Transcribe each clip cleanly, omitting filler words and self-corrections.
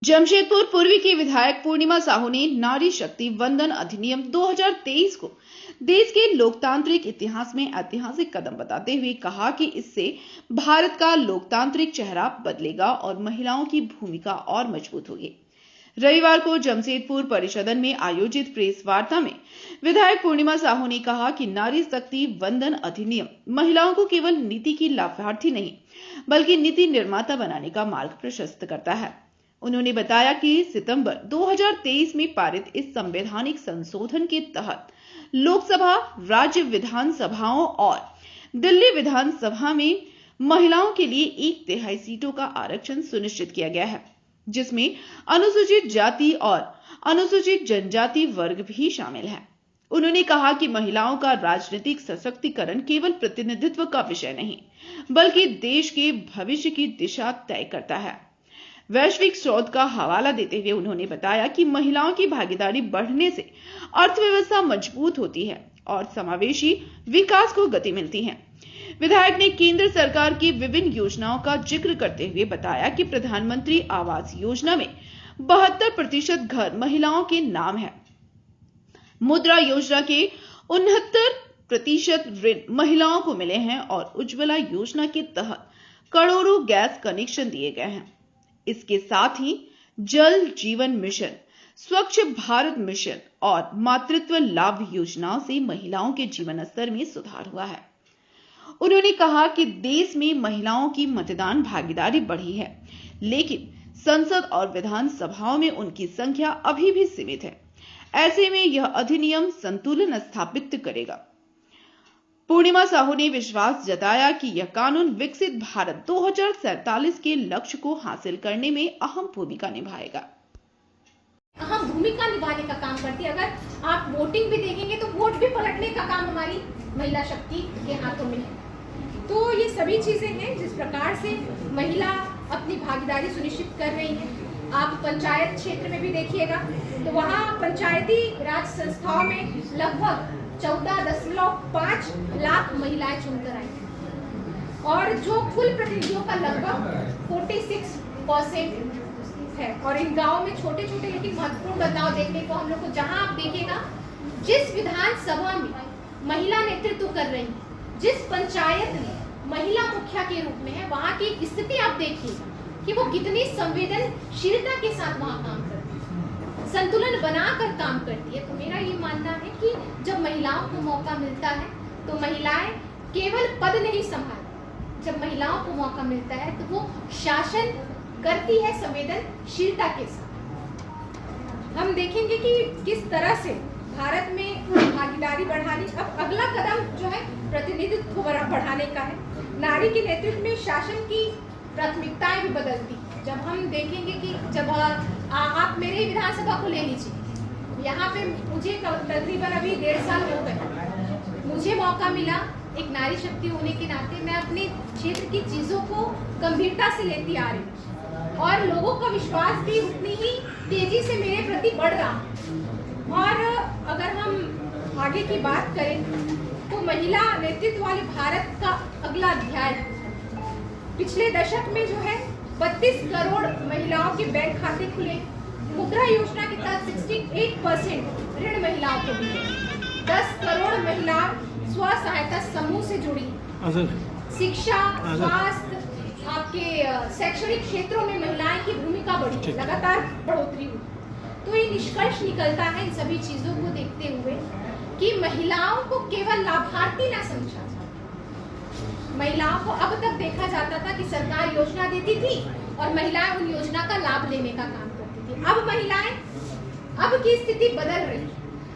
जमशेदपुर पूर्वी की विधायक पूर्णिमा साहू ने नारी शक्ति वंदन अधिनियम 2023 को देश के लोकतांत्रिक इतिहास में ऐतिहासिक कदम बताते हुए कहा कि इससे भारत का लोकतांत्रिक चेहरा बदलेगा और महिलाओं की भूमिका और मजबूत होगी। रविवार को जमशेदपुर परिषदन में आयोजित प्रेस वार्ता में विधायक पूर्णिमा साहू ने कहा कि नारी शक्ति वंदन अधिनियम महिलाओं को केवल नीति की लाभार्थी नहीं बल्कि नीति निर्माता बनाने का मार्ग प्रशस्त करता है। उन्होंने बताया कि सितंबर 2023 में पारित इस संवैधानिक संशोधन के तहत लोकसभा, राज्य विधानसभाओं और दिल्ली विधानसभा में महिलाओं के लिए 1/3 सीटों का आरक्षण सुनिश्चित किया गया है, जिसमें अनुसूचित जाति और अनुसूचित जनजाति वर्ग भी शामिल है। उन्होंने कहा कि महिलाओं का राजनीतिक सशक्तिकरण केवल प्रतिनिधित्व का विषय नहीं, बल्कि देश के भविष्य की दिशा तय करता है। वैश्विक स्रोत का हवाला देते हुए उन्होंने बताया कि महिलाओं की भागीदारी बढ़ने से अर्थव्यवस्था मजबूत होती है और समावेशी विकास को गति मिलती है। विधायक ने केंद्र सरकार की विभिन्न योजनाओं का जिक्र करते हुए बताया कि प्रधानमंत्री आवास योजना में 72% घर महिलाओं के नाम है। मुद्रा योजना के 69% ऋण महिलाओं को मिले हैं और उज्ज्वला योजना के तहत करोड़ों गैस कनेक्शन दिए गए हैं। इसके साथ ही जल जीवन मिशन, स्वच्छ भारत मिशन और मातृत्व लाभ योजनाओं से महिलाओं के जीवन स्तर में सुधार हुआ है। उन्होंने कहा कि देश में महिलाओं की मतदान भागीदारी बढ़ी है, लेकिन संसद और विधानसभाओं में उनकी संख्या अभी भी सीमित है। ऐसे में यह अधिनियम संतुलन स्थापित करेगा। पूर्णिमा साहू ने विश्वास जताया कि यह कानून विकसित भारत 2047 के लक्ष्य को हासिल करने में अहम भूमिका निभाएगा। अहम भूमिका निभाने का काम करती है। अगर आप वोटिंग भी देखेंगे तो वोट भी पलटने का काम हमारी महिला शक्ति के हाथों में है। तो ये सभी चीजें हैं जिस प्रकार से महिला अपनी भागीदारी सुनिश्चित कर रही है। आप पंचायत क्षेत्र में भी देखिएगा तो वहाँ पंचायती राज संस्थाओं में लगभग 14.5 लाख महिलाएं चुनकर आई और जो कुल प्रतिनिधियों का लगभग 46% है। और इन गांवों में छोटे छोटे लेकिन महत्वपूर्ण बदलाव देखने को हम लोग को, जहां आप देखिएगा जिस विधानसभा में महिला नेतृत्व कर रही है, जिस पंचायत में महिला मुखिया के रूप में है, वहां की स्थिति आप देखिएगा कि वो कितनी संवेदनशीलता के साथ वहां काम करती है, संतुलन बनाकर काम करती है। तो मेरा ये मानना है कि जब महिलाओं को मौका मिलता है तो महिलाएं केवल पद नहीं संभालती, जब महिलाओं को मौका मिलता है तो वो शासन करती है संवेदनशीलता के साथ। हम देखेंगे कि किस तरह से भारत में भागीदारी बढ़ानी, अब अगला कदम जो है प्रतिनिधित्व बढ़ाने का है। नारी के नेतृत्व में शासन की प्राथमिकताएं भी बदलती। जब हम देखेंगे कि जब आप मेरे विधानसभा को ले लीजिए, यहाँ पे मुझे तकरीबन अभी 1.5 साल हो गए, मुझे मौका मिला एक नारी शक्ति होने के नाते मैं अपने क्षेत्र की चीजों को गंभीरता से लेती आ रही हूँ और लोगों का विश्वास भी उतनी ही तेजी से मेरे प्रति बढ़ रहा। और अगर हम आगे की बात करें तो महिला नेतृत्व वाले भारत का अगला अध्याय, पिछले दशक में जो है 32 करोड़ महिलाओं के बैंक खाते खुले, मुद्रा योजना के तहत 68% ऋण महिलाओं को मिले, 10 करोड़ महिला स्व सहायता समूह से जुड़ी, शिक्षा, स्वास्थ्य, आपके शैक्षणिक क्षेत्रों में महिलाएं की भूमिका बढ़ी, लगातार बढ़ोतरी हुई। तो ये निष्कर्ष निकलता है इन सभी चीजों को देखते हुए कि महिलाओं को केवल लाभार्थी ना समझा जाए। महिलाओं को अब तक देखा जाता था कि सरकार योजना देती थी और महिलाएं उन योजना का लाभ लेने का काम करती थी। अब महिलाएं, अब की स्थिति बदल रही है।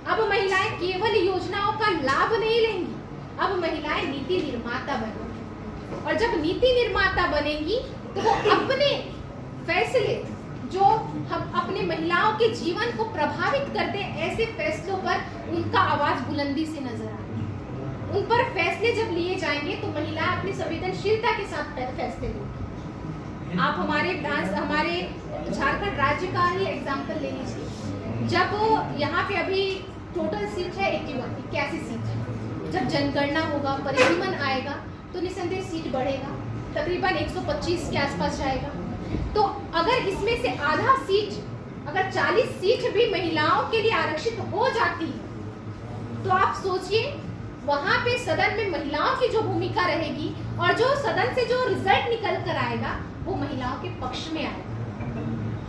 अब महिलाएं केवल योजनाओं का लाभ नहीं लेंगी, अब महिलाएं नीति निर्माता बनेंगी। और जब नीति निर्माता बनेंगी तो वो अपने फैसले जो हम अपने महिलाओं के जीवन को प्रभावित करते हैं, ऐसे फैसलों पर उनका आवाज बुलंदी से नजर आएगी। उन पर फैसले जब लिए जाएंगे तो महिलाएं अपनी संवेदनशीलता के साथ फैसले लेंगी। आप हमारे झारखंड राज्य का ही एग्जाम्पल ले लीजिए। जब यहाँ पे अभी टोटल सीट है 81 सीट है, जब जनगणना होगा, परिसीमन आएगा तो निसंदेह सीट बढ़ेगा, तकरीबन 125 के आसपास जाएगा। तो अगर इसमें से आधा सीट, अगर 40 सीट भी महिलाओं के लिए आरक्षित हो जाती है, तो आप सोचिए वहां पे सदन में महिलाओं की जो भूमिका रहेगी और जो सदन से जो रिजल्ट निकल कर आएगा वो महिलाओं के पक्ष में आएगा,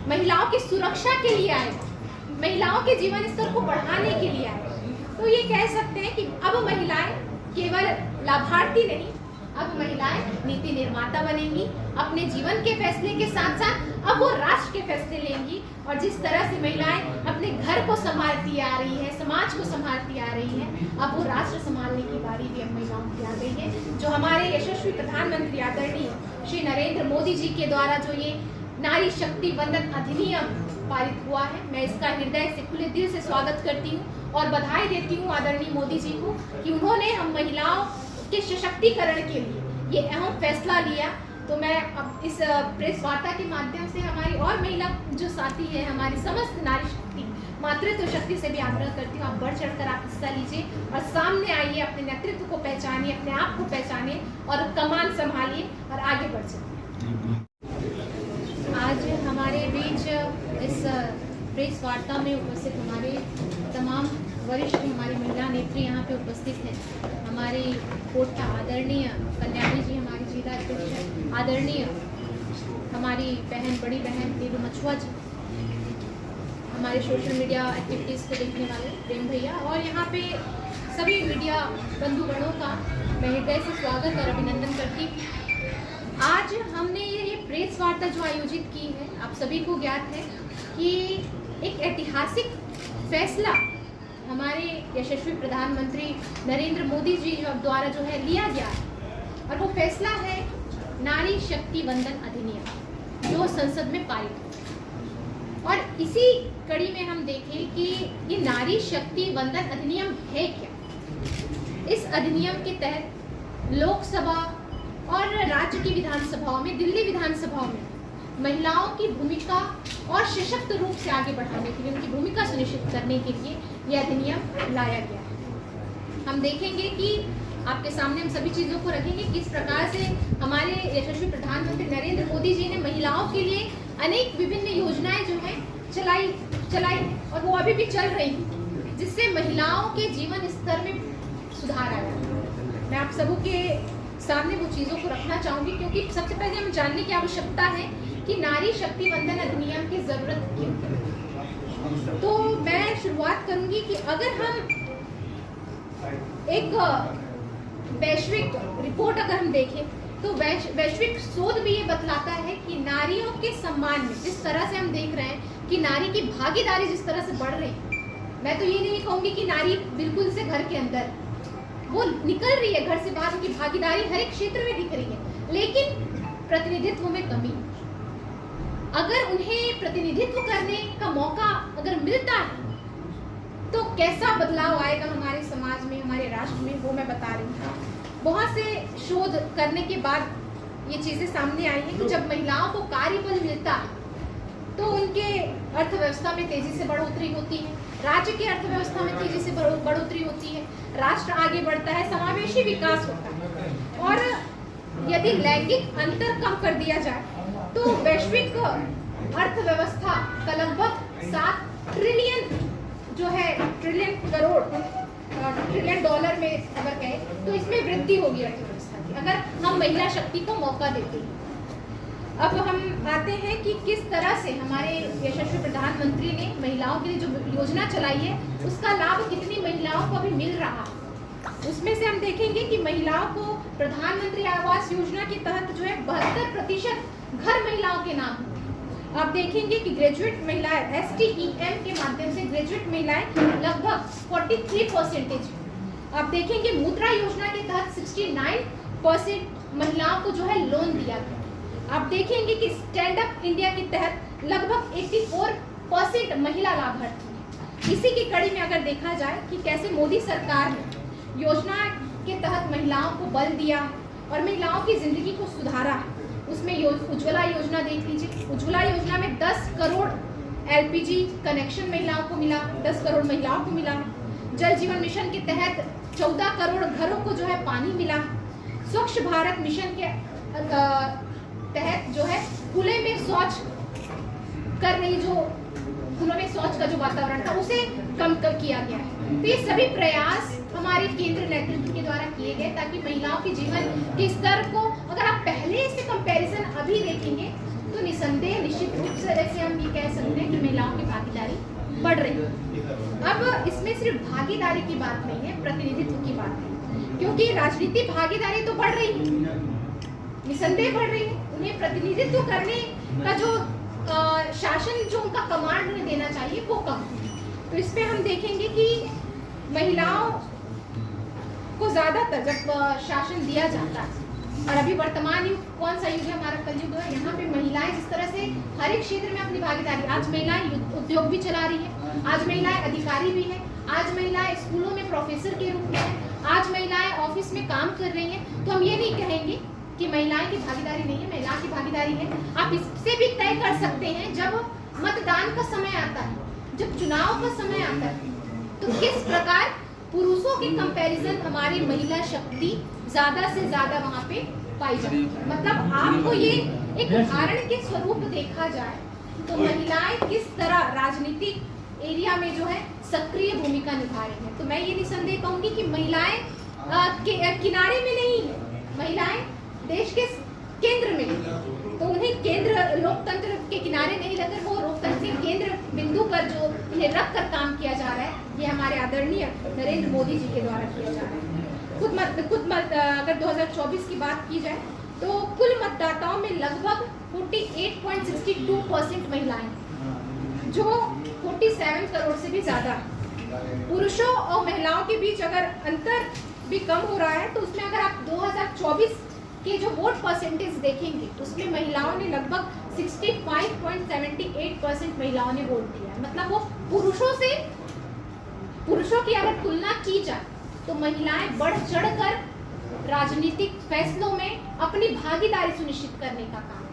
महिलाओं की सुरक्षा के लिए आएगा, महिलाओं के जीवन स्तर को बढ़ाने के लिए आएगा। तो ये कह सकते हैं कि अब महिलाएं केवल लाभार्थी नहीं, अब महिलाएं नीति निर्माता बनेंगी, अपने जीवन के फैसले के साथ साथ अब वो राष्ट्र के फैसले लेंगी। और जिस तरह से महिलाएं अपने घर को संभालती आ रही है, समाज को संभालती आ रही है, अब वो राष्ट्र संभालने की बारी भी अब महिलाओं की आ गई है। जो हमारे यशस्वी प्रधानमंत्री आदरणीय श्री नरेंद्र मोदी जी के द्वारा जो ये नारी शक्ति वंदन अधिनियम पारित हुआ है, मैं इसका हृदय से खुले दिल से स्वागत करती हूँ और बधाई देती हूँ आदरणीय मोदी जी को कि उन्होंने हम महिलाओं के सशक्तिकरण के लिए ये अहम फैसला लिया। तो मैं अब इस प्रेस वार्ता के माध्यम से हमारी और महिला जो साथी है, हमारी समस्त नारी शक्ति मातृत्व शक्ति से भी आग्रह करती हूँ, आप बढ़ चढ़कर आप हिस्सा लीजिए और सामने आइए, अपने नेतृत्व को पहचानिए, अपने आप को पहचानिए और कमान संभालिए और आगे बढ़ चलिए। आज हमारे बीच इस प्रेस वार्ता में उपस्थित हमारे तमाम वरिष्ठ हमारी महिला नेत्री यहाँ पे उपस्थित हैं। हमारी कोर्ट का आदरणीय कल्याणी जी, हमारी जिला अध्यक्ष आदरणीय हमारी बहन, बड़ी बहन नीलू मछुआ जी, हमारे सोशल मीडिया एक्टिविटीज़ को देखने वाले प्रेम भैया और यहाँ पे सभी मीडिया बंधुगणों का मैं हृदय से स्वागत और अभिनंदन करती हूँ। आज हमने ये प्रेस वार्ता जो आयोजित की है, आप सभी को ज्ञात है कि एक ऐतिहासिक फैसला हमारे यशस्वी प्रधानमंत्री नरेंद्र मोदी जी द्वारा जो है लिया गया है और वो फैसला है नारी शक्ति वंदन अधिनियम जो संसद में पारित हुआ। और इसी कड़ी में हम देखें कि ये नारी शक्ति वंदन अधिनियम है क्या। इस अधिनियम के तहत लोकसभा और राज्य की विधानसभाओं में, दिल्ली विधानसभाओं में महिलाओं की भूमिका और सशक्त रूप से आगे बढ़ाने के लिए, उनकी भूमिका सुनिश्चित करने के लिए यह अधिनियम लाया गया है। हम देखेंगे कि आपके सामने हम सभी चीज़ों को रखेंगे किस प्रकार से हमारे यशस्वी प्रधानमंत्री नरेंद्र मोदी जी ने महिलाओं के लिए अनेक विभिन्न योजनाएं जो है चलाई और वो अभी भी चल रही हैं, जिससे महिलाओं के जीवन स्तर में सुधार आया। मैं आप सबों के सामने वो चीज़ों को रखना चाहूँगी क्योंकि सबसे पहले हमें जानने की आवश्यकता है कि नारी शक्ति वंदन अधिनियम की जरूरत क्यों। तो मैं शुरुआत करूंगी कि अगर हम एक वैश्विक रिपोर्ट अगर हम देखें तो वैश्विक शोध भी ये बतलाता है कि नारियों के सम्मान में जिस तरह से हम देख रहे हैं कि नारी की भागीदारी जिस तरह से बढ़ रही है, मैं तो ये नहीं कहूँगी कि नारी बिल्कुल से घर के अंदर, वो निकल रही है घर से बाहर, उनकी भागीदारी हर एक क्षेत्र में दिख रही है, लेकिन प्रतिनिधित्व में कमी। अगर उन्हें प्रतिनिधित्व करने का मौका अगर मिलता है तो कैसा बदलाव आएगा हमारे समाज में, हमारे राष्ट्र में, वो मैं बता रही हूँ। बहुत से शोध करने के बाद ये चीज़ें सामने आई हैं कि जब महिलाओं को कार्यबल मिलता है तो उनके अर्थव्यवस्था में तेजी से बढ़ोतरी होती है, राज्य की अर्थव्यवस्था में तेजी से बढ़ोतरी होती है, राष्ट्र आगे बढ़ता है, समावेशी विकास होता है। और यदि लैंगिक अंतर कम कर दिया जाए तो वैश्विक अर्थव्यवस्था का लगभग 7 ट्रिलियन जो है ट्रिलियन डॉलर में अगर कहें तो इसमें वृद्धि होगी अर्थव्यवस्था की, अगर हम महिला शक्ति को मौका देते हैं। अब हम आते हैं कि किस तरह से हमारे यशस्वी प्रधानमंत्री ने महिलाओं के लिए जो योजना चलाई है उसका लाभ कितनी महिलाओं को अभी मिल रहा है। उसमें से हम देखेंगे कि महिलाओं को प्रधानमंत्री आवास योजना के तहत जो है 72% घर महिलाओं के नाम है। आप देखेंगे कि ग्रेजुएट महिलाएं STEM के माध्यम से ग्रेजुएट महिलाएं लगभग 43%। आप देखेंगे मुद्रा योजना के तहत 69% महिलाओं को जो है लोन दिया गया। आप देखेंगे कि स्टैंड अप इंडिया के तहत लगभग 84% महिला लाभार्थी। इसी की कड़ी में अगर देखा जाए कि कैसे मोदी सरकार ने योजना के तहत महिलाओं को बल दिया और महिलाओं की जिंदगी को सुधारा है, उसमें उज्ज्वला योजना देख लीजिए। उज्ज्वला योजना में 10 करोड़ LPG कनेक्शन महिलाओं को मिला, 10 करोड़ महिलाओं को मिला। जल जीवन मिशन के तहत 14 करोड़ घरों को जो है पानी मिला। स्वच्छ भारत मिशन के तहत जो है खुले में शौच कर रही जो खुले में शौच का जो वातावरण था उसे कम किया गया है। तो ये सभी प्रयास हमारे केंद्र नेतृत्व के द्वारा किए गए ताकि महिलाओं के जीवन के स्तर को अगर आप पहले से कंपैरिजन अभी देखेंगे तो निसंदेह निश्चित रूप से ऐसे हम ये कह सकते हैं कि महिलाओं की भागीदारी बढ़ रही है। अब इसमें सिर्फ भागीदारी की बात नहीं है, प्रतिनिधित्व की बात है, क्योंकि राजनीतिक भागीदारी तो बढ़ रही है, निसंदेह बढ़ रही है। उन्हें प्रतिनिधित्व करने का जो शासन जो उनका कमांड उन्हें देना चाहिए वो कम है। तो इस पे हम देखेंगे कि महिलाओं को ज्यादातर जब शासन दिया जाता है, और अभी वर्तमान युग कौन सा युग है, हमारा कलयुग है, यहाँ पे महिलाएं जिस तरह से हर एक क्षेत्र में अपनी भागीदारी, आज महिलाएं उद्योग भी चला रही है, आज महिलाएं अधिकारी भी है, आज महिलाएं स्कूलों में प्रोफेसर के रूप में है, आज महिलाएं ऑफिस में काम कर रही हैं। तो हम ये नहीं कहेंगे कि महिलाएं की भागीदारी नहीं है, महिलाओं की भागीदारी है। आप इससे भी तय कर सकते हैं जब मतदान का समय आता है, जब चुनाव का समय आता है, तो किस प्रकार पुरुषों के कंपैरिजन हमारी महिला शक्ति ज्यादा से ज्यादा वहां पे पाई जाती है। मतलब आपको ये एक उदाहरण के स्वरूप देखा जाए तो महिलाएं किस तरह राजनीतिक एरिया में जो है सक्रिय भूमिका निभा रही हैं। तो मैं ये निसंदेह कहूंगी कि महिलाएं किनारे में नहीं है, महिलाएं देश के केंद्र में है। तो उन्हें केंद्र लोकतंत्र के किनारे नहीं रखकर वो लोकतंत्र के केंद्र बिंदु पर जो उन्हें रख कर काम किया जा रहा है, ये हमारे आदरणीय नरेंद्र मोदी जी के द्वारा किया जा रहा है। अगर 2024 की बात की जाए तो कुल मतदाताओं में लगभग 48.62% महिलाएं, जो 47 करोड़ से भी ज्यादा है। पुरुषों और महिलाओं के बीच अगर अंतर भी कम हो रहा है तो उसमें अगर आप 2024 के जो वोट परसेंटेज देखेंगे उसमें महिलाओं ने लगभग 65.78% महिलाओं ने वोट दिया है। मतलब वो पुरुषों की अगर तुलना की जाए तो महिलाएं बढ़ चढ़कर राजनीतिक फैसलों में अपनी भागीदारी सुनिश्चित करने का काम